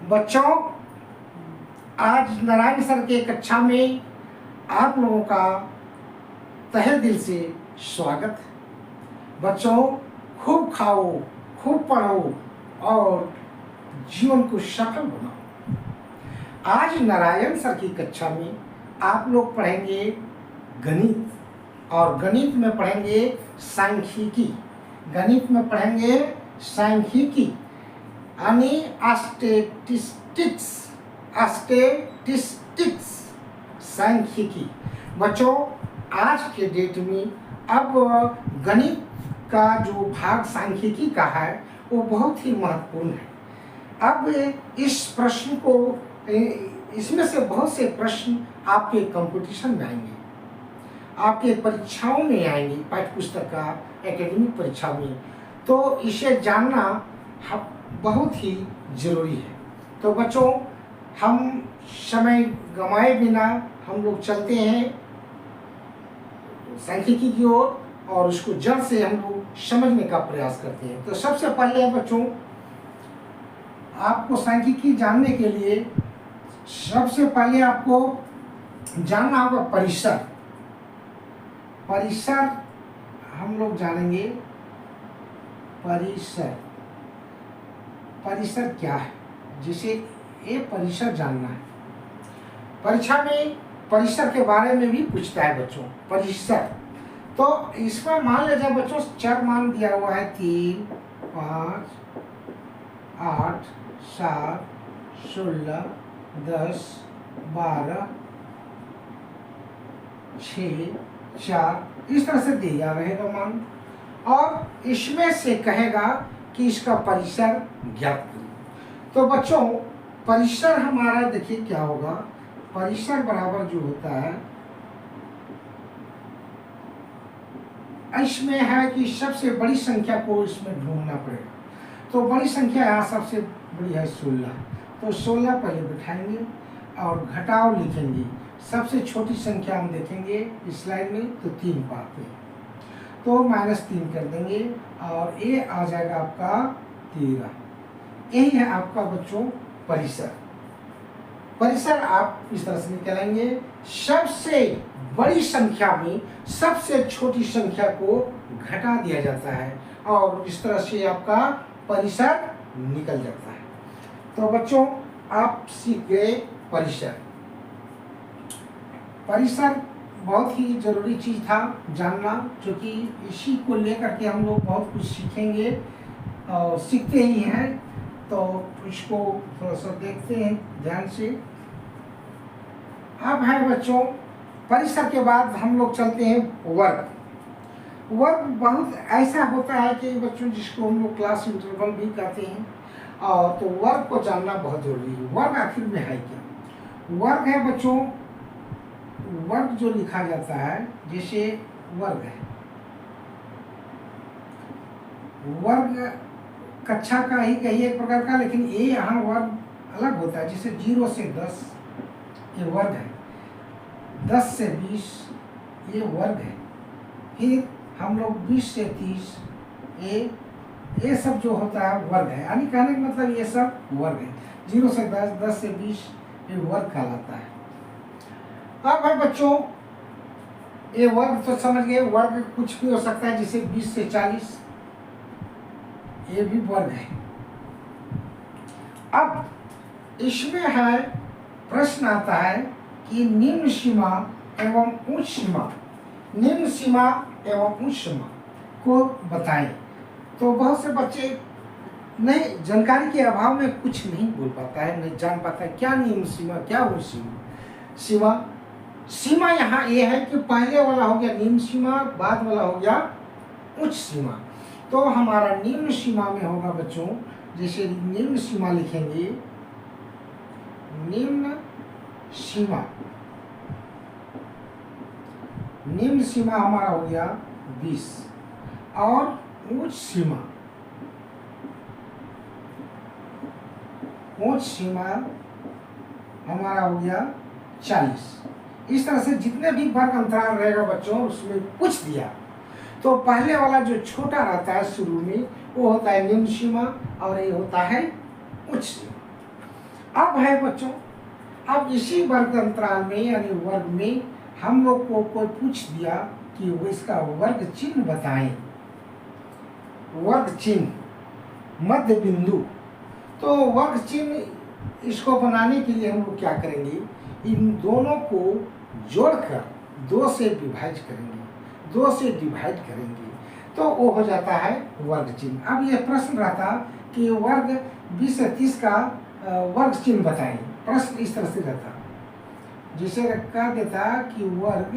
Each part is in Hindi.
बच्चों, आज नारायण सर के कक्षा में आप लोगों का तहे दिल से स्वागत है। बच्चों, खूब खाओ, खूब पढ़ो और जीवन को सफल बनाओ। आज नारायण सर की कक्षा में आप लोग पढ़ेंगे गणित, और गणित में पढ़ेंगे सांख्यिकी। गणित में पढ़ेंगे सांख्यिकी यानी स्टैटिस्टिक्स सांख्यिकी। बच्चों, आज के डेट में अब गणित का जो भाग सांख्यिकी का है वो बहुत ही महत्वपूर्ण है। अब इस प्रश्न को, इसमें से बहुत से प्रश्न आपके कंपटीशन में आएंगे, आपके परीक्षाओं में आएंगे, पाठ्य पुस्तक का एकेडमिक परीक्षा में, तो इसे जानना बहुत ही जरूरी है। तो बच्चों, हम समय गंवाए बिना हम लोग चलते हैं सांख्यिकी की ओर और उसको जड़ से हम लोग समझने का प्रयास करते हैं। तो सबसे पहले बच्चों, आपको सांख्यिकी जानने के लिए सबसे पहले आपको जानना होगा परिसर। परिसर हम लोग जानेंगे। परिसर क्या है, जिसे ये परिसर जानना है। परीक्षा में परिसर के बारे में भी पूछता है बच्चों। परिसर तो इसमें मान लीजिए बच्चों, चर मान दिया हुआ है 3, 5, 8, 7, 16, 10, 12, 6, 4, इस तरह से दिया रहेगा मान, और इसमें से कहेगा कि इसका परिसर ज्ञात करो। तो बच्चों, परिसर हमारा देखिए क्या होगा। परिसर बराबर जो होता है, इसमें है कि सबसे बड़ी संख्या को इसमें ढूंढना पड़ेगा। तो बड़ी संख्या यहाँ सबसे बड़ी है 16, तो 16 पहले बिठाएंगे और घटाव लिखेंगे। सबसे छोटी संख्या हम देखेंगे इस स्लाइड में, तो 3 पाते हैं, तो -3 कर देंगे और ये आ जाएगा आपका 13। यही है आपका बच्चों परिसर। परिसर आप इस तरह से निकालेंगे, सबसे बड़ी संख्या में सबसे छोटी संख्या को घटा दिया जाता है और इस तरह से आपका परिसर निकल जाता है। तो बच्चों, आप सीख गए परिसर। परिसर बहुत ही जरूरी चीज था जानना, क्योंकि इसी को लेकर के हम लोग बहुत कुछ सीखेंगे और सीखते ही हैं। तो इसको थोड़ा सा देखते हैं ध्यान से। अब है बच्चों, परिसर के बाद हम लोग चलते हैं वर्ग। वर्ग बहुत ऐसा होता है कि बच्चों जिसको हम लोग क्लास इंटरवल भी कहते हैं, और तो वर्ग को जानना बहुत जरूरी है। वर्ग आखिर में है क्या? वर्ग है बच्चों, वर्ग जो लिखा जाता है, जैसे वर्ग है, वर्ग कक्षा का ही कहिए एक प्रकार का, लेकिन ये यहाँ वर्ग अलग होता है। जैसे 0 से 10 ये वर्ग है, 10 से 20 ये वर्ग है, फिर हम लोग 20 से 30 ये सब जो होता है वर्ग है। यानी कहने का मतलब ये सब वर्ग है। 0 से 10, 10 से 20 ये वर्ग कहलाता है। अब है बच्चों, ये वर्ग तो समझ गए, वर्ग कुछ भी हो सकता है, जैसे 20 से 40 ये भी वर्ग है। अब इसमें है प्रश्न आता है कि निम्न सीमा एवं उच्च सीमा, निम्न सीमा एवं उच्च सीमा को बताएं। तो बहुत से बच्चे नहीं, जानकारी के अभाव में कुछ नहीं बोल पाता है, नहीं जान पाता है क्या निम्न सीमा क्या उच्च सीमा। सीमा यहाँ ये है कि पहले वाला हो गया निम्न सीमा, बाद वाला हो गया उच्च सीमा। तो हमारा निम्न सीमा में होगा बच्चों, जैसे निम्न सीमा लिखेंगे, निम्न सीमा, निम्न सीमा हमारा हो गया 20 और उच्च सीमा, उच्च सीमा हमारा हो गया 40। इस तरह से जितने भी वर्ग अंतराल रहेगा बच्चों उसमें पूछ दिया, तो पहले वाला जो छोटा रहता है शुरू में वो होता है निम्न सीमा और ये होता है उच्च सीमा। अब है बच्चों, अब इसी वर्ग अंतराल में यानी वर्ग में हम लोग को कोई पूछ दिया कि वो इसका वर्ग चिन्ह बताएं, वर्ग चिन्ह मध्य बिंदु। तो वर्ग चिन्ह इसको बनाने के लिए हम लोग क्या करेंगे, इन दोनों को जोड़कर 2 से विभाजित करेंगे, 2 से डिवाइड करेंगे, तो वो हो जाता है वर्ग चिन्ह। अब ये प्रश्न रहता कि वर्ग 20 से 30 का वर्ग चिन्ह बताएं, प्रश्न इस तरह से रहता, जिसे कह देता कि वर्ग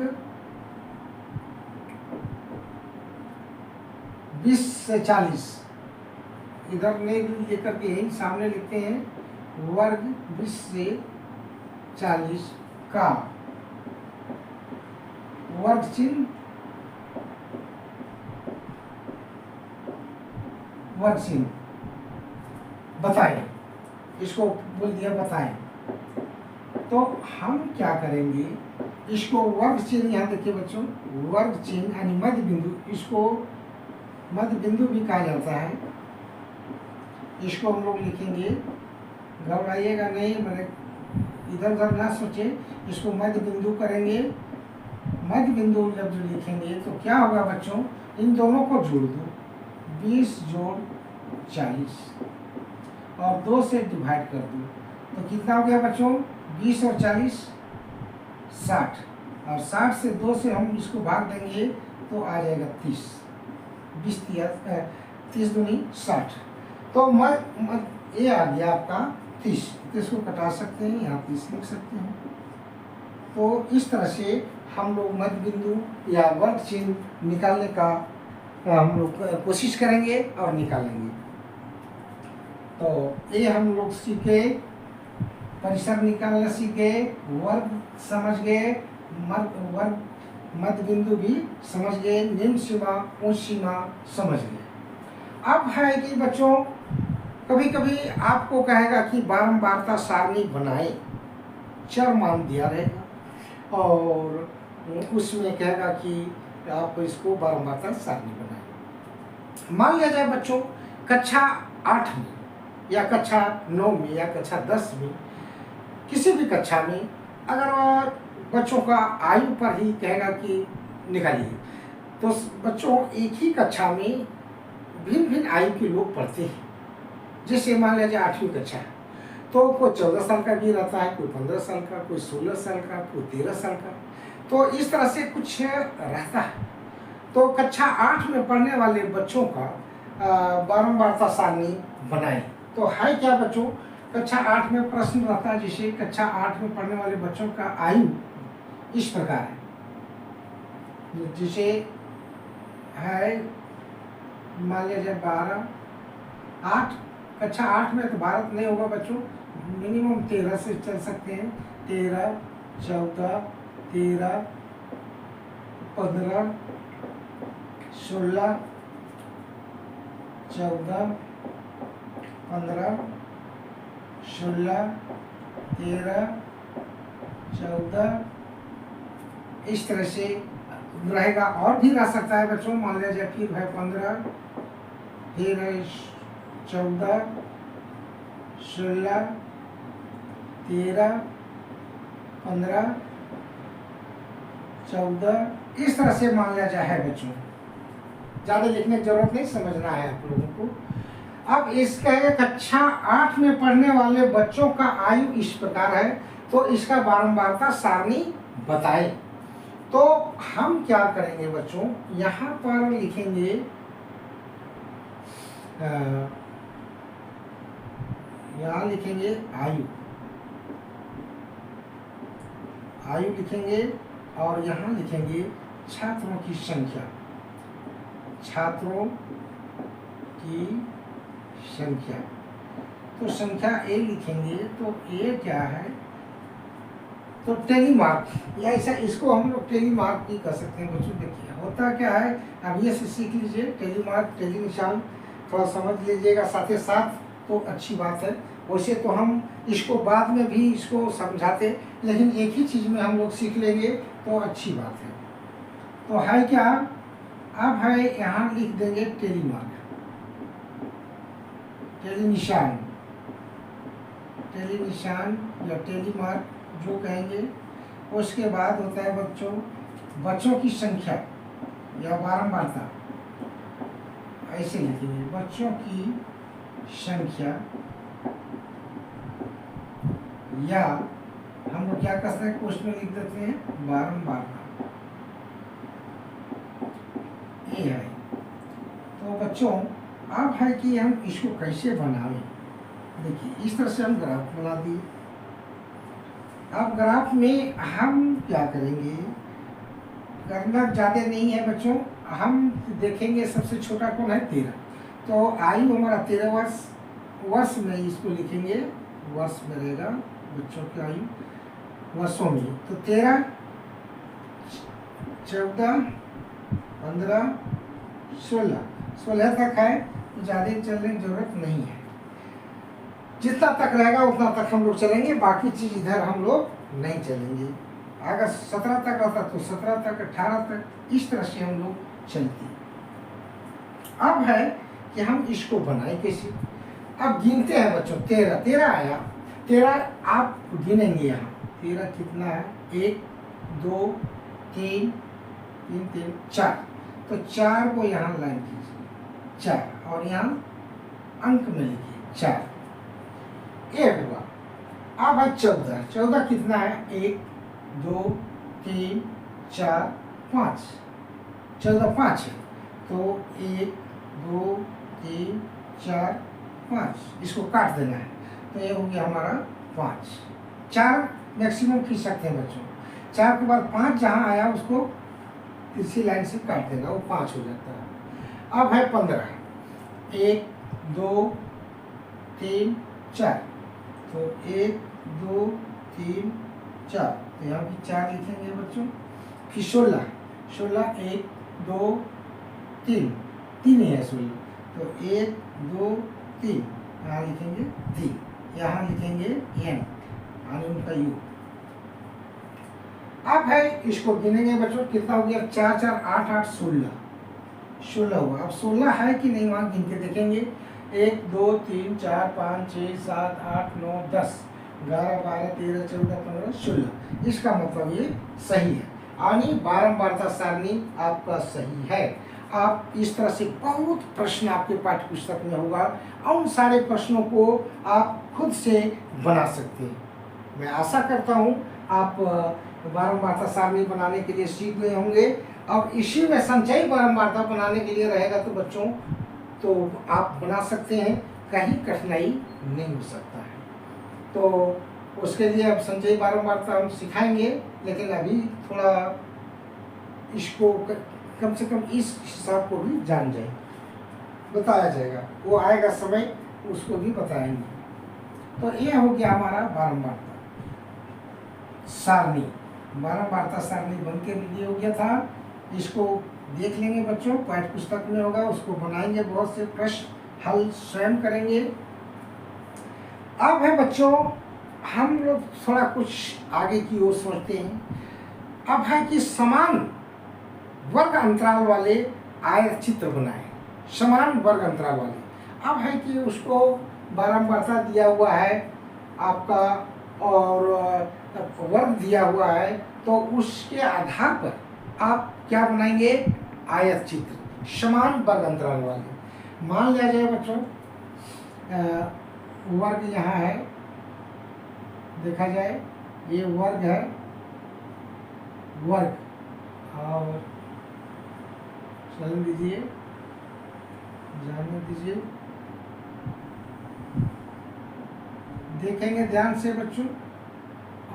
20 से 40, इधर नहीं लेकर के यही सामने लिखते हैं, वर्ग 20 से 40 का वर्ग चिन्ह, वर्ग चिन्ह बताएं, इसको बोल दिया बताएं। तो हम क्या करेंगे, इसको वर्ग चिन्ह, यहाँ देखिए बच्चों, वर्ग चिन्ह यानी मध्य बिंदु, इसको मध्य बिंदु भी कहा जाता है। इसको हम लोग लिखेंगे, घबराइएगा नहीं, मैंने इधर उधर ना सोचे, इसको मध्य बिंदु करेंगे। मध्य बिंदु जब लिखेंगे तो क्या होगा बच्चों, इन दोनों को जोड़ दो, 20 जोड़ 40 और 2 से डिवाइड कर दो, तो कितना हो गया बच्चों, 20 और 40 60, और 60 से 2 से हम इसको भाग देंगे तो आ जाएगा 30, 20 30 दूनी 60, तो ये आ गया आपका 30, तो इसको कटा सकते हैं, यहाँ 30 लिख सकते हैं। तो इस तरह से हम लोग मध्य बिंदु या वर्ग चिन्ह निकालने का हम लोग कोशिश करेंगे और निकालेंगे। तो ये हम लोग सीखे, परिसर निकालना सीखे, वर्ग समझ गए, वर्ग मध्य बिंदु भी समझ गए, निम्न सीमा उच्च सीमा समझ गए। अब है कि बच्चों कभी कभी आपको कहेगा कि बारंबारता सारणी बनाए, चर मान दिया रहेगा और उसमें कहेगा कि आप इसको बारंबारता सारणी बनाए। मान लिया जाए बच्चों कक्षा 8 में या कक्षा 9 में या कक्षा 10 में, किसी भी कक्षा में अगर बच्चों का आयु पर ही कहेगा कि निकालिए, तो बच्चों एक ही कक्षा में भिन्न भिन्न आयु के लोग पढ़ते हैं। जैसे मान लिया जाए 8वीं कक्षा है, तो कोई 14 साल का भी रहता है, कोई 15 साल का, कोई 16 साल का, कोई 13 साल का, तो इस तरह से कुछ रहता है। तो कक्षा 8 में पढ़ने वाले बच्चों का बारंबारता सारणी बनाएं। तो है क्या बच्चों, कक्षा 8 में प्रश्न रहता है, जैसे कक्षा 8 में पढ़ने वाले बच्चों का आयु इस प्रकार है, जिसे है मान लिया जाए 12 8, कक्षा 8 में तो 12 नहीं होगा बच्चों, मिनिमम 13 से चल सकते हैं, 13 14 13 15 16 14 15 16 13 14, इस तरह से रहेगा। और भी रह सकता है बच्चों, मान लिया जाए फिर है 15, फिर है 14 16 13 15 14, इस तरह से मान लिया जाए है बच्चों। ज़्यादा लिखने की जरूरत नहीं, समझना है आप लोगों को। अब इसका कक्षा 8 में पढ़ने वाले बच्चों का आयु इस प्रकार है, तो इसका बारंबारता सारणी बताएं। तो हम क्या करेंगे बच्चों, यहाँ पर लिखेंगे यहाँ लिखेंगे आयु, आयु लिखेंगे और यहाँ लिखेंगे छात्रों की संख्या, छात्रों की संख्या। तो संख्या ए लिखेंगे, तो ए क्या है, तो टेलीमार्क, या ऐसा इसको हम लोग टेलीमार्क भी कर सकते हैं बच्चों। देखिए होता क्या है, अब ये से सीख लीजिए, टेलीमार्क टेली निशान थोड़ा समझ लीजिएगा साथ ही साथ, तो अच्छी बात है। वैसे तो हम इसको बाद में भी इसको समझाते, लेकिन एक ही चीज़ में हम लोग सीख लेंगे तो अच्छी बात है। तो है क्या, अब है यहाँ लिख देंगे टेलीमार्क, टेली निशान, टेली निशान या टेली मार्क जो कहेंगे। उसके बाद होता है बच्चों की संख्या या बारंबारता, ऐसे लिखेंगे बच्चों की संख्या, या हम लोग क्या कर सकते हैं क्वेश्चन में लिख देते हैं बारंबारता, ये है। तो बच्चों अब है कि हम इसको कैसे बनाएं। देखिए इस तरह से हम ग्राफ बना दिए। अब ग्राफ में हम क्या करेंगे, करना ज़्यादा नहीं है बच्चों, हम देखेंगे सबसे छोटा कौन है 13। तो आयु हमारा 13 वर्ष, वर्ष में इसको लिखेंगे, वर्ष में रहेगा बच्चों की आयु वर्षों में। तो 13, 14, 15, 16 तक है, ज़्यादा चलने की जरूरत नहीं है। जितना तक रहेगा उतना तक हम लोग चलेंगे, बाकी चीज़ इधर हम लोग नहीं चलेंगे। अगर 17 तक रहता तो 17 तक, 18 तक, इस तरह से हम लोग चलते। अब है कि हम इसको बनाए कैसे। अब गिनते हैं बच्चों, 13 आया, 13 आप गिनेंगे यहाँ 13 कितना है, 1 2 3 3 3 4, तो 4 को यहाँ लाइन कीजिए 4, और यहाँ अंक में लिखिए 4, ये हुआ। अब है 14 कितना है, 1 2 3 4 5, 14 5 है, तो 1 2 3 4 5, इसको काट देना है, तो ये हो गया हमारा 5। 4 मैक्सिमम खींच सकते हैं बच्चों, 4 के बाद 5 जहाँ आया उसको तीसरी लाइन से काट देगा, वो 5 हो जाता है। अब है 15, 1 2 3 4, तो 1 2 3 4, तो यहाँ भी 4 लिखेंगे बच्चों। फिर 16 1 2 3 3 ही है 16, तो 1 2 3, यहाँ लिखेंगे 3, यहाँ लिखेंगे n, यानी उनका योग। अब है इसको गिनेंगे बच्चों, कितना हो गया, 4 4 8 8 16 हुआ। अब 16 है कि नहीं वहाँ गिन के देखेंगे, 1 2 3 4 5 6 7 8 9 10 11 12 13 14 15 16, इसका मतलब ये सही है, यानी बारंबारता सारणी आपका सही है। आप इस तरह से बहुत प्रश्न आपके पाठ्य पुस्तक में होगा, और उन सारे प्रश्नों को आप खुद से बना सकते हैं। मैं आशा करता हूँ आप बारंबारता सारणी बनाने के लिए सीख गए होंगे। अब इसी में संचयी बारंबारता बनाने के लिए रहेगा तो बच्चों तो आप बना सकते हैं, कहीं कठिनाई नहीं हो सकता है। तो उसके लिए अब संचयी बारंबारता हम सिखाएंगे, लेकिन अभी थोड़ा इसको कम से कम इस हिसाब को भी जान जाए, बताया जाएगा, वो आएगा समय उसको भी बताएंगे। तो ये हो गया हमारा बारंबारता सारणी। बारंबारता सारणी बन के रेडी हो गया था, इसको देख लेंगे बच्चों, पाठ्य पुस्तक में होगा, उसको बनाएंगे, बहुत से प्रश्न हल स्वयं करेंगे। अब है बच्चों हम लोग थोड़ा कुछ आगे की ओर सोचते हैं। अब है कि समान वर्ग अंतराल वाले आयत चित्र बनाए, समान वर्ग अंतराल वाले। अब है कि उसको बारंबारता दिया हुआ है आपका और वर्ग दिया हुआ है, तो उसके आधार पर आप क्या बनाएंगे, आयत चित्र समान वर्ग अंतराल वाले। मान लिया जाए बच्चों वर्ग यहाँ है, देखा जाए ये वर्ग है, वर्ग, और चलन दीजिए, जानने दीजिए, देखेंगे ध्यान से बच्चों।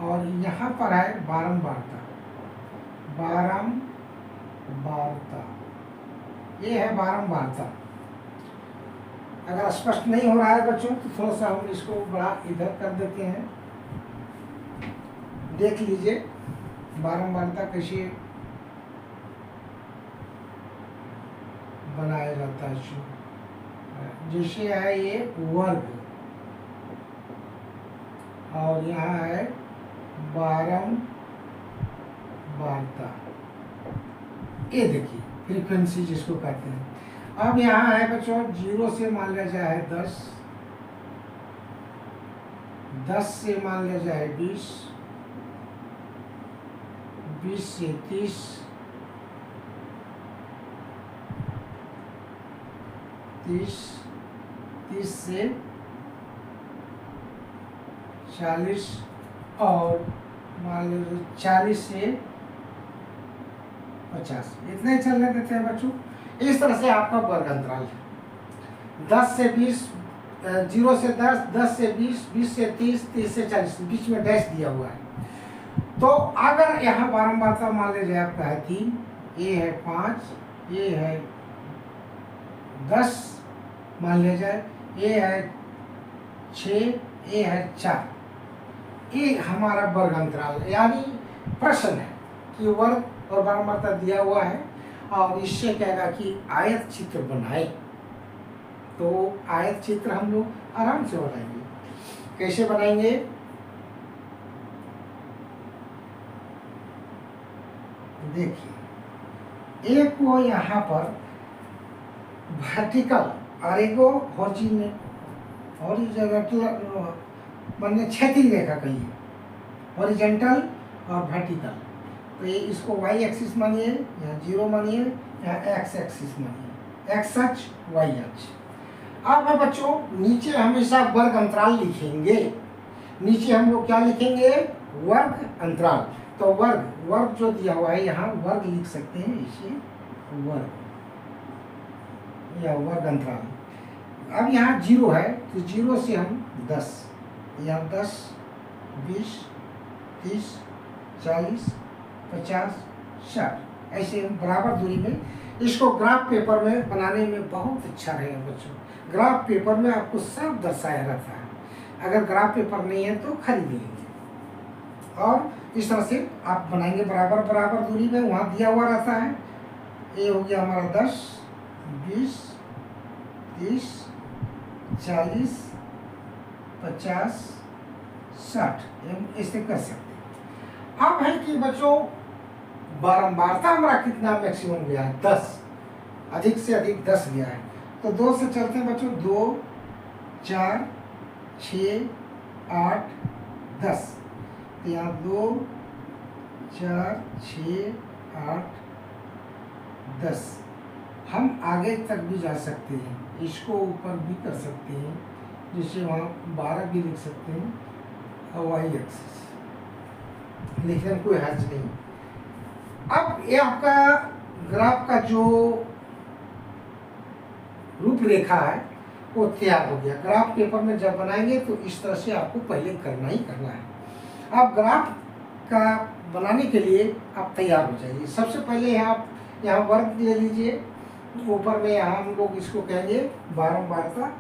और यहाँ पर है बारंबारता, बारंबारता, ये है बारंबारता। अगर स्पष्ट नहीं हो रहा है बच्चों तो थोड़ा सा हम इसको बड़ा इधर कर देते हैं, देख लीजिए बारंबारता कैसे बनाया जाता है। जैसे है ये वर्ग, और यहाँ है बारंबारता, ये देखिए फ्रीक्वेंसी जिसको कहते हैं। अब यहाँ है बच्चों 0 से मान लिया जाए 10 10 से मान लिया जाए 20, 20 से 30, 30 से 40 और मान लीजिए 40 से 50, इतना ही चलने देते हैं बच्चों। इस तरह से आपका वर्ग अंतराल है। 10 से 20, 0 से 10, 10 से 20, 20 से 30, 30 से 40, बीच में डैश दिया हुआ है। तो अगर यहाँ बारंबारता मान लीजिए आपका है 3, ये है 5, ये है 10 मान लिया जाए, ये है 6, ये है 4, ये हमारा वर्ग अंतराल यानी प्रश्न है कि वर्ग और बारंबारता दिया हुआ है और इससे कहेगा कि आयत चित्र बनाए। तो आयत चित्र हम लोग आराम से बनाएंगे। कैसे बनाएंगे? देखिए, एक को यहाँ पर वर्टिकल और एक को हॉरिजॉन्टल बनने क्षैतिज रेखा कहिए, हॉरिजॉन्टल और वर्टिकल। तो ये इसको y एक्सिस मानिए, यहाँ 0 मानिए, यहाँ x एक्सिस मानिए, x अक्ष y अक्ष। अब है बच्चों, नीचे हमेशा वर्ग अंतराल लिखेंगे। नीचे हम लोग क्या लिखेंगे? वर्ग अंतराल। तो वर्ग जो दिया हुआ है यहाँ वर्ग लिख सकते हैं, इसे वर्ग या वर्ग अंतराल। अब यहाँ 0 है तो 0 से हम 10, यहाँ 10, 20, 30, 40, 50, 60 ऐसे हम बराबर दूरी में। इसको ग्राफ पेपर में बनाने में बहुत अच्छा रहेगा बच्चों। ग्राफ पेपर में आपको सब दर्शाया रहता है। अगर ग्राफ पेपर नहीं है तो खरीद लेंगे और इस तरह से आप बनाएंगे बराबर दूरी में, वहाँ दिया हुआ रहता है। ये हो गया हमारा 10, 20, 30, 40, 50, 60 हम ऐसे कर सकते हैं। अब है कि बच्चों बारंबारता हमारा कितना मैक्सिमम गया है? 10, अधिक से अधिक 10 गया है। तो 2 से चलते हैं बच्चों, 2, 4, 6, 8, 10। यहाँ 2, 4, 6, 8, 10। हम आगे तक भी जा सकते हैं, इसको ऊपर भी कर सकते हैं, जैसे वहाँ 12 भी लिख सकते हैं और y एक्सिस लिखने में कोई हर्ज नहीं। अब ये आपका ग्राफ का जो रूपरेखा है वो तैयार हो गया। ग्राफ पेपर में जब बनाएंगे तो इस तरह से आपको पहले करना ही करना है। अब ग्राफ का बनाने के लिए आप तैयार हो जाइए। सबसे पहले आप यहाँ वर्ग ले लीजिए, ऊपर में यहाँ हम लोग इसको कहेंगे बारंबारता,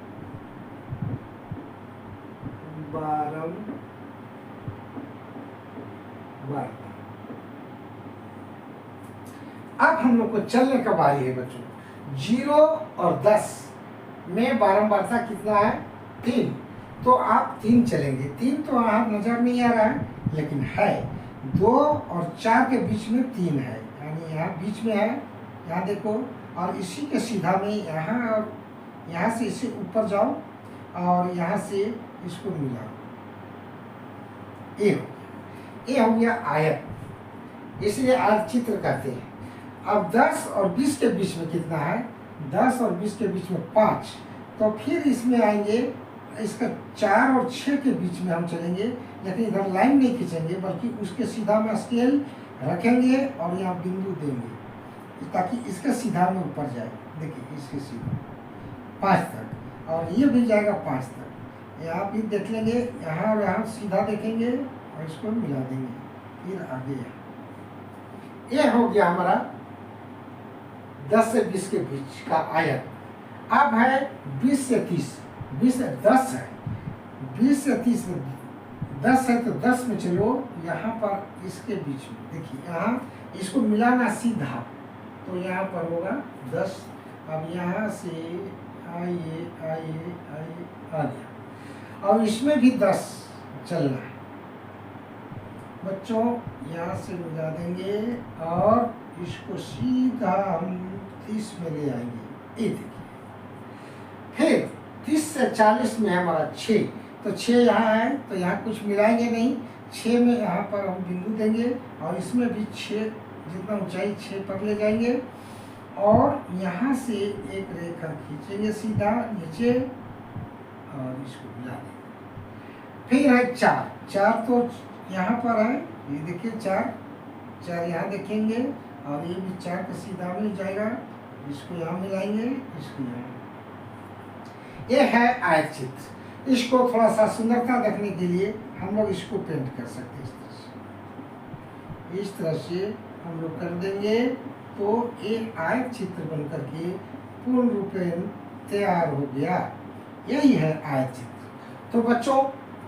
अब हम लोग को चलने का बारी है बच्चों। 0 और 10 में बारंबारता कितना है? 3। तो आप 3 चलेंगे। 3 तो आप नजर नहीं आ रहा है लेकिन है। 2 और 4 के बीच में 3 है, यानी यहाँ बीच में है, यहाँ देखो। और इसी के सीधा में यहाँ और यहाँ से इसे ऊपर जाओ और यहाँ से इसको मिलाओ। ये हो गया आयत, इसलिए आयत चित्र कहते हैं। अब 10 और 20 के बीच में कितना है? 10 और 20 के बीच में 5। तो फिर इसमें आएंगे, इसका 4 और 6 के बीच में हम चलेंगे, लेकिन इधर लाइन नहीं खींचेंगे बल्कि उसके सीधा में स्केल रखेंगे और यहाँ बिंदु देंगे ताकि इसका सीधा में ऊपर जाए। देखिए इसके सीधा 5 तक और ये भी जाएगा 5 तक। यहाँ भी देख लेंगे, यहाँ और यहाँ सीधा देखेंगे और इसको मिला देंगे, फिर आगे। ये हो गया हमारा 10 से 20 के बीच का आयत। अब है 20 से 30, 20 से 10 है, 20 से 30 में 10 है तो 10 में चलो यहाँ पर इसके बीच में देखिए, यहाँ इसको मिलाना सीधा, तो यहाँ पर होगा 10। अब यहाँ से आइए आ गया और इसमें भी 10 चलना है बच्चों। यहाँ से मिला देंगे और इसको सीधा हम 30 में ले आएंगे। ये देखिए, फिर 30 से 40 में हमारा 6, तो 6 यहाँ है, तो यहाँ कुछ मिलाएंगे नहीं, 6 में यहाँ पर हम बिंदु देंगे और इसमें भी 6 जितना ऊंचाई 6 पर ले जाएंगे और यहाँ से एक रेखा खींचेंगे सीधा नीचे और इसको मिला देंगे। फिर है 4, 4 तो यहाँ पर है, ये देखिए 4 यहाँ देखेंगे और ये भी 4 का सीधा मिल जाएगा, इसको यहाँ मिलाएंगे, इसको यहाँ। ये है आयत चित्र। इसको थोड़ा सा सुंदरता देखने के लिए हम लोग इसको पेंट कर सकते हैं इस तरह से हम लोग कर देंगे तो ये आयत चित्र बनकर के पूर्ण रूपेण तैयार हो गया। यही है आयत चित्र। तो बच्चों,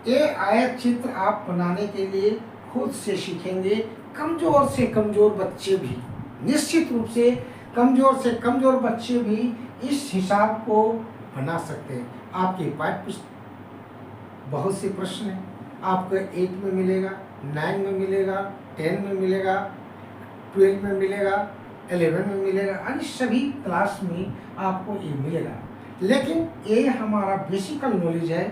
ये आयत चित्र आप बनाने के लिए खुद से सीखेंगे। कमजोर से कमजोर बच्चे भी, निश्चित रूप से कमजोर बच्चे भी इस हिसाब को बना सकते हैं। आपके पाठ्य पुस्तक बहुत से प्रश्न हैं, आपको 8 में मिलेगा, 9 में मिलेगा, 10 में मिलेगा, 12 में मिलेगा, 11 में मिलेगा, अन्य सभी क्लास में आपको ये मिलेगा। लेकिन ये हमारा बेसिकल नॉलेज है।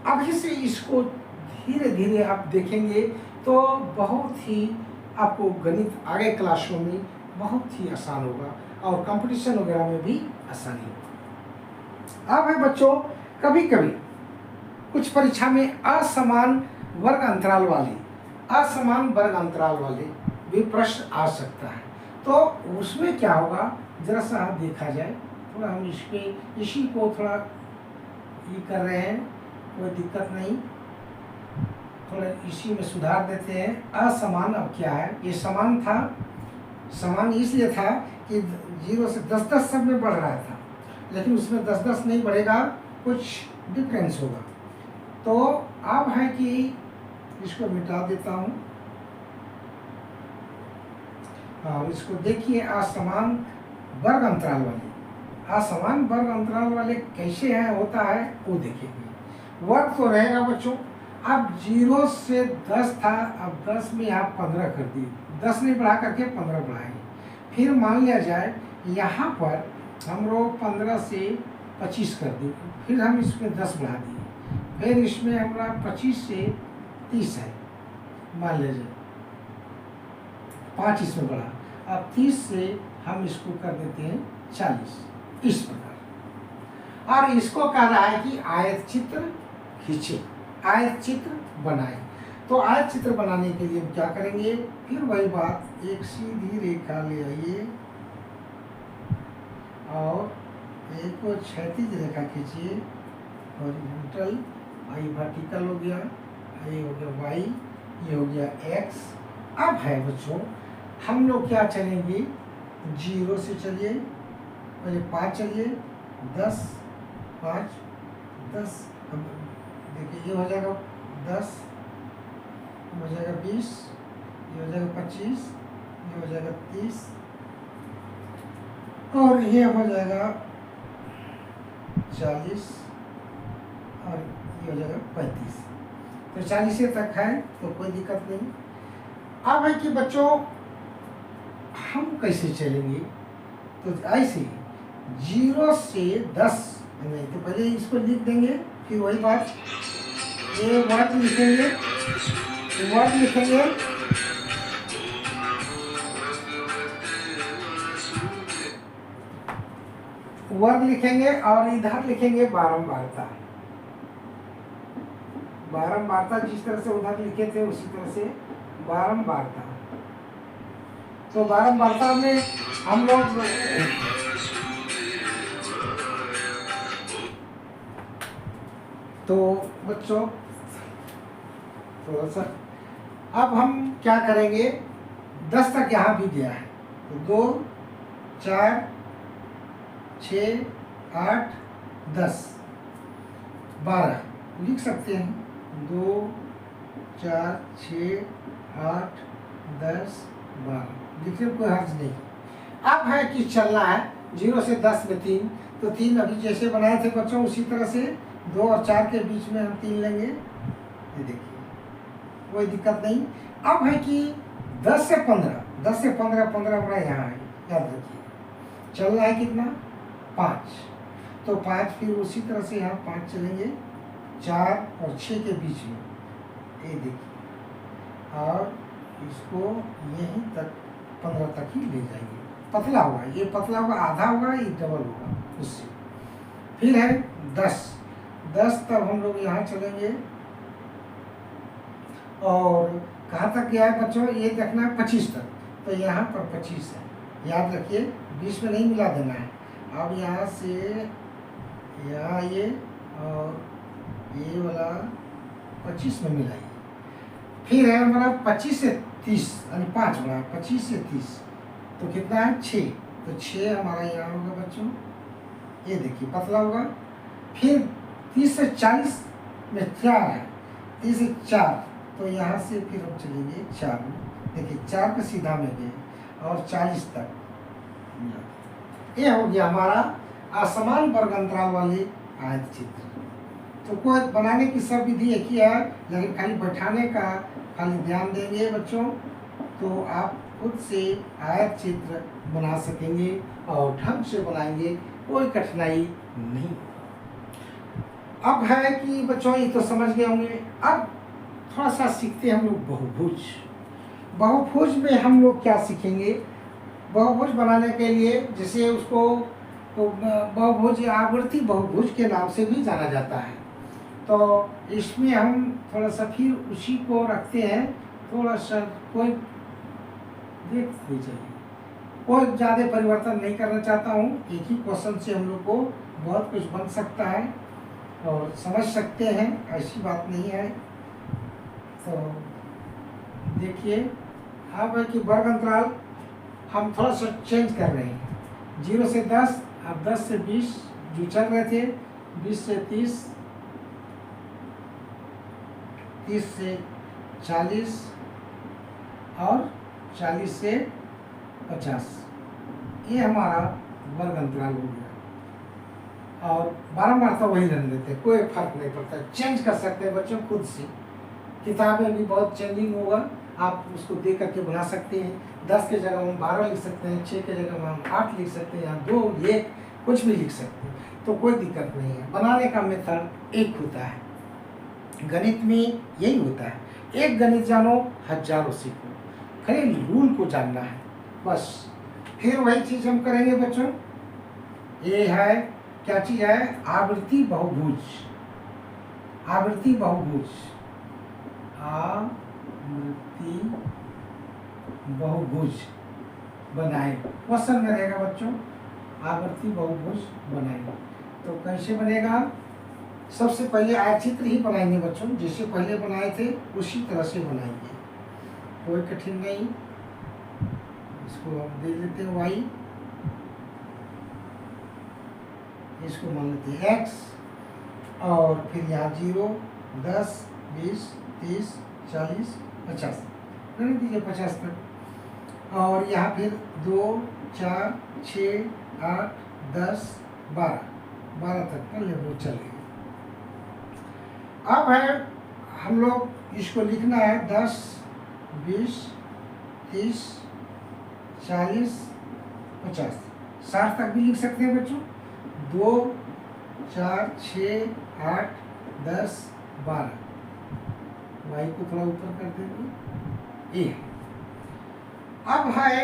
अभी से इसको धीरे धीरे आप देखेंगे तो बहुत ही आपको गणित आगे क्लासों में बहुत ही आसान होगा और कंपटीशन वगैरह में भी आसानी होगा। अब है बच्चों, कभी कभी कुछ परीक्षा में असमान वर्ग अंतराल वाले भी प्रश्न आ सकता है। तो उसमें क्या होगा, जरा सा देखा जाए। थोड़ा हम इसी को थोड़ा ये कर रहे हैं, कोई दिक्कत नहीं, थोड़ा इसी में सुधार देते हैं। असमान अब क्या है, ये समान था, समान इसलिए था कि 0 से 10-10 सब में बढ़ रहा था, लेकिन उसमें 10-10 नहीं बढ़ेगा, कुछ डिफरेंस होगा। तो अब है कि इसको मिटा देता हूँ और इसको देखिए। असमान वर्ग अंतराल वाले कैसे हैं, होता है वो देखिए। वर्ग तो रहेगा बच्चों। अब 0 से 10 था, अब 10 में आप 15 कर दिए, 10 नहीं बढ़ा करके 15 बढ़ाएंगे। फिर मान लिया जाए यहाँ पर हम लोग 15 से 25 कर दिए, फिर हम इसमें 10 बढ़ा दिए, फिर इसमें हमारा 25 से 30 है, मान लीजिए 5 इसमें बढ़ा, अब 30 से हम इसको कर देते हैं 40, इस प्रकार। और इसको कह रहा है कि आयत चित्र खींचे, आयत चित्र बनाए। तो आयत चित्र बनाने के लिए हम क्या करेंगे, फिर वही बात, एक सीधी रेखा ले आइए और एक को क्षैतिज रेखा खींचिए, हॉरिजॉन्टल, आई वर्टिकल हो गया, ये हो गया वाई, ये हो गया एक्स। अब है बच्चों, हम लोग क्या चलेंगे, 0 से चलिए, पहले 5 चलिए, 10, 5, 10, देखिए ये हो जाएगा 10, ये हो जाएगा 20, ये हो जाएगा 25, ये हो जाएगा 30 और ये हो जाएगा 40 और ये हो जाएगा 35। तो 40 तक है तो कोई दिक्कत नहीं। अब है कि बच्चों हम कैसे चलेंगे, तो ऐसे 0 से 10 नहीं, तो पहले इसको लिख देंगे, फिर वही बात, ये वर्ग लिखेंगे, वर्ग लिखेंगे और इधर लिखेंगे बारंबारता। जिस तरह से उधर लिखे थे उसी तरह से बारंबारता। तो बारंबारता में हम लोग तो बच्चों थोड़ा सा अब हम क्या करेंगे, 10 तक यहाँ भी गया है, तो 2, 4, 6, 8, 10, 12 लिख सकते हैं, 2, 4, 6, 8, 10, 12 लिखने में कोई हर्ज नहीं। अब है कि चलना है 0 से 10 में 3, तो 3 अभी जैसे बनाए थे बच्चों उसी तरह से 2 और 4 के बीच में हम 3 लेंगे, ये देखिए कोई दिक्कत नहीं। अब है कि 10 से 15 बड़ा यहाँ है, याद रखिए। चलना है कितना, 5, तो 5 फिर उसी तरह से यहाँ 5 चलेंगे, 4 और 6 के बीच में, ये देखिए, और इसको यहीं तक 15 तक ही ले जाएंगे। पतला होगा, ये पतला होगा, आधा होगा, ये डबल होगा उससे। फिर है 10, तब हम लोग यहाँ चलेंगे और कहाँ तक गया है बच्चों, ये देखना है 25 तक, तो यहाँ पर 25 है, याद रखिए, 20 में नहीं मिला देना है। अब यहाँ से यहाँ ये और ये वाला 25 में मिलाइए। फिर है हमारा 25 से 30, यानी 5 बड़ा, 25 से 30 तो कितना है 6, तो 6 हमारा यहाँ होगा बच्चों, ये देखिए पतला होगा। फिर 30 से 40 में 4 है, 30 से 4, तो यहाँ से फिर हम चलेंगे 4 में, देखिए 4 का सीधा में गए और 40 तक, ये हो गया हमारा असमान वर्ग अंतराल वाले आयत चित्र। तो कोई बनाने की सब विधि एक ही है, लेकिन खाली बैठाने का खाली ध्यान देंगे बच्चों, तो आप खुद से आयत चित्र बना सकेंगे और ढंग से बनाएंगे, कोई कठिनाई नहीं। अब है कि बच्चों ये तो समझ गए होंगे, अब थोड़ा सा सीखते हैं हम लोग बहुभुज। बहुभुज में हम लोग क्या सीखेंगे, बहुभुज बनाने के लिए जैसे उसको तो बहुभुज आवृत्ति बहुभुज के नाम से भी जाना जाता है। तो इसमें हम थोड़ा सा फिर उसी को रखते हैं, थोड़ा सा कोई देख लीजिए, कोई ज़्यादा परिवर्तन नहीं करना चाहता हूँ, एक ही क्वेश्चन से हम लोग को बहुत कुछ बन सकता है और समझ सकते हैं, ऐसी बात नहीं है। तो देखिए अब है कि वर्ग अंतराल हम थोड़ा सा चेंज कर रहे हैं, 0 से 10, अब 10 से 20 जो चल रहे थे, 20 से 30, 30 से 40 और 40 से 50, ये हमारा वर्ग अंतराल हो गया। और बारम्बार तो वही रहने देते, कोई फर्क नहीं पड़ता, चेंज कर सकते हैं बच्चों खुद से, किताबें भी बहुत चेंजिंग होगा, आप उसको देख करके बना सकते हैं। 10 के जगह हम 12 लिख सकते हैं, 6 के जगह हम 8 लिख सकते हैं, या 2, 1 कुछ भी लिख सकते हैं, तो कोई दिक्कत नहीं है। बनाने का मेथड एक होता है, गणित में यही होता है, एक गणित जानो हजारों सीखो, खाली रूल को जानना है बस। फिर वही चीज़ हम करेंगे बच्चों, ये है क्या चीज़ है, आवृत्ति बहुभुज। आवृत्ति बहुभुज, आवृत्ति बहुभुज बनाए, क्वेश्चन में रहेगा बच्चों, आवृत्ति बहुभुज बनाएंगे। तो कैसे बनेगा, सबसे पहले आयतचित्र ही बनाएंगे बच्चों, जैसे पहले बनाए थे उसी तरह से बनाएंगे, कोई कठिन नहीं। इसको हम दे देते हैं y, इसको मान लेते हैं x, और फिर यहाँ 0, 10, 20, 30, 40, 50, रहने दीजिए 50 तक, और यहाँ फिर 2, 4, 6, 8, 10, 12 तक कर ले, वो चलेगा। अब है हम लोग इसको लिखना है 10, 20, 30, 40, 50, 60 तक भी लिख सकते हैं बच्चों, 2, 4, 6, 8, 10, 12, y को थोड़ा ऊपर कर देंगे, ये। अब है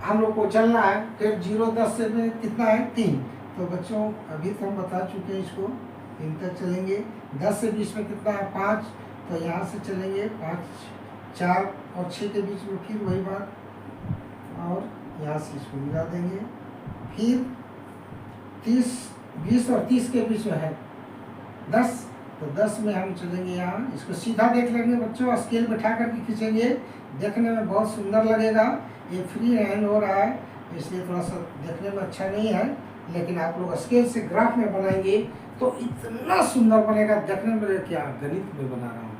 हम लोग को चलना है, फिर 0, 10 से में कितना है 3, तो बच्चों अभी तो हम बता चुके हैं, इसको 3 तक चलेंगे। 10 से 20 में कितना है 5, तो यहाँ से चलेंगे 5, 4 और 6 के बीच में फिर वही बात, और यहाँ से इसको मिला देंगे। फिर 30, 20 और 30 के बीच में है 10, तो 10 में हम चलेंगे यहाँ, इसको सीधा देख लेंगे बच्चों, स्केल बैठा करके खींचेंगे, देखने में बहुत सुंदर लगेगा। ये फ्री हैंड हो रहा है इसलिए थोड़ा सा देखने में अच्छा नहीं है, लेकिन आप लोग स्केल से ग्राफ में बनाएंगे तो इतना सुंदर बनेगा, देखने में क्या गणित में बना रहा हूँ,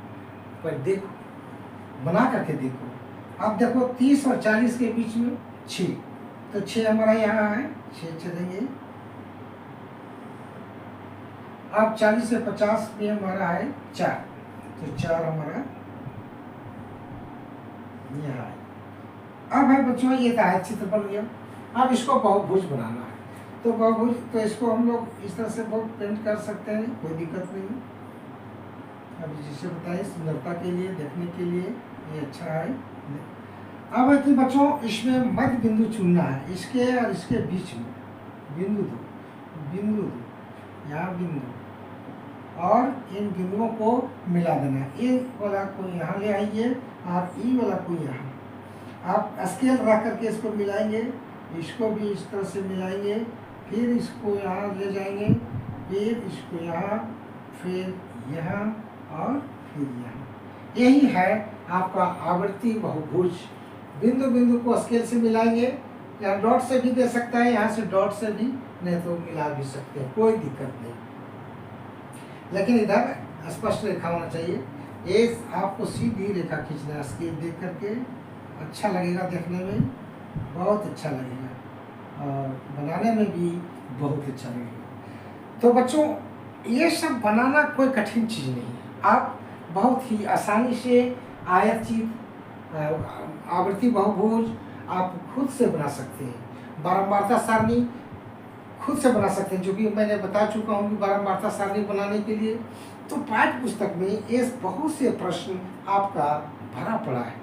पर देखो बना करके देखो। अब देखो 30 और 40 के बीच में 6, तो 6 हमारा यहाँ है, 6 चलेंगे। अब 40 से 50 में हमारा है 4, तो 4 हमारा यहाँ है। अब है बच्चों ये आयत चित्र बन गया। अब इसको बहुभुज बनाना है, तो बहुभुज, तो इसको हम लोग इस तरह से बहुत पेंट कर सकते हैं, कोई दिक्कत नहीं। अब जिसे बताए सुंदरता के लिए, देखने के लिए ये अच्छा है। अब है कि बच्चों इसमें मध्य बिंदु चुनना है, इसके और इसके बीच में बिंदु दो, यहाँ बिंदु, और इन बिंदुओं को मिला देना है। ए वाला को यहाँ ले आइए और ई वाला को यहाँ। आप स्केल रख करके इसको मिलाएंगे, इसको भी इस तरह से मिलाएंगे, फिर इसको यहाँ ले जाएंगे, फिर इसको यहाँ, फिर यहाँ और फिर यहाँ। यही है आपका आवर्ती बहुभुज। बिंदु बिंदु को स्केल से मिलाएंगे, या डॉट से भी दे सकता है, यहाँ से डॉट से भी, नहीं तो मिला भी सकते हैं, कोई दिक्कत नहीं। लेकिन इधर स्पष्ट रेखा होना चाहिए। ये आपको सीधी रेखा खींचना है, स्केल देख करके अच्छा लगेगा, देखने में बहुत अच्छा लगेगा और बनाने में भी बहुत अच्छा लगेगा। तो बच्चों ये सब बनाना कोई कठिन चीज़ नहीं है, आप बहुत ही आसानी से आयतचित्र, आवर्ती बहुभुज आप खुद से बना सकते हैं। बारंबारता सारणी खुद से बना सकते हैं, जो कि मैंने बता चुका हूँ कि बारंबारता सारणी बनाने के लिए तो पाठ्य पुस्तक में ये बहुत से प्रश्न आपका भरा पड़ा है।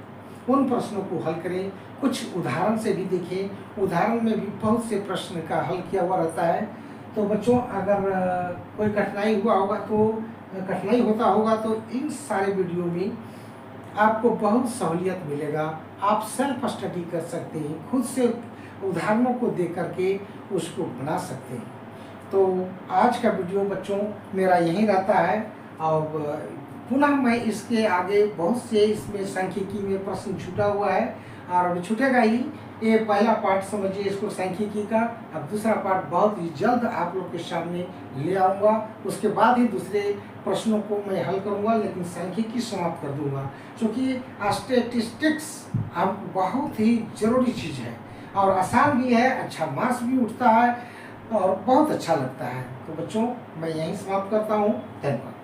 उन प्रश्नों को हल करें, कुछ उदाहरण से भी देखें, उदाहरण में भी बहुत से प्रश्न का हल किया हुआ रहता है। तो बच्चों अगर कोई कठिनाई होता होगा तो इन सारे वीडियो में आपको बहुत सहूलियत मिलेगा। आप सेल्फ स्टडी कर सकते हैं, खुद से उदाहरणों को देख करके उसको बना सकते हैं। तो आज का वीडियो बच्चों मेरा यही रहता है, और पुनः मैं इसके आगे बहुत से इसमें सांख्यिकी में प्रश्न छूटा हुआ है और अभी छूटेगा ही। ये पहला पार्ट समझिए इसको सांख्यिकी का, अब दूसरा पार्ट बहुत ही जल्द आप लोग के सामने ले आऊँगा। उसके बाद ही दूसरे प्रश्नों को मैं हल करूँगा, लेकिन सांख्यिकी समाप्त कर दूँगा, क्योंकि स्टैटिस्टिक्स अब बहुत ही ज़रूरी चीज़ है और आसान भी है, अच्छा मार्क्स भी उठता है और बहुत अच्छा लगता है। तो बच्चों मैं यहीं समाप्त करता हूँ। धन्यवाद।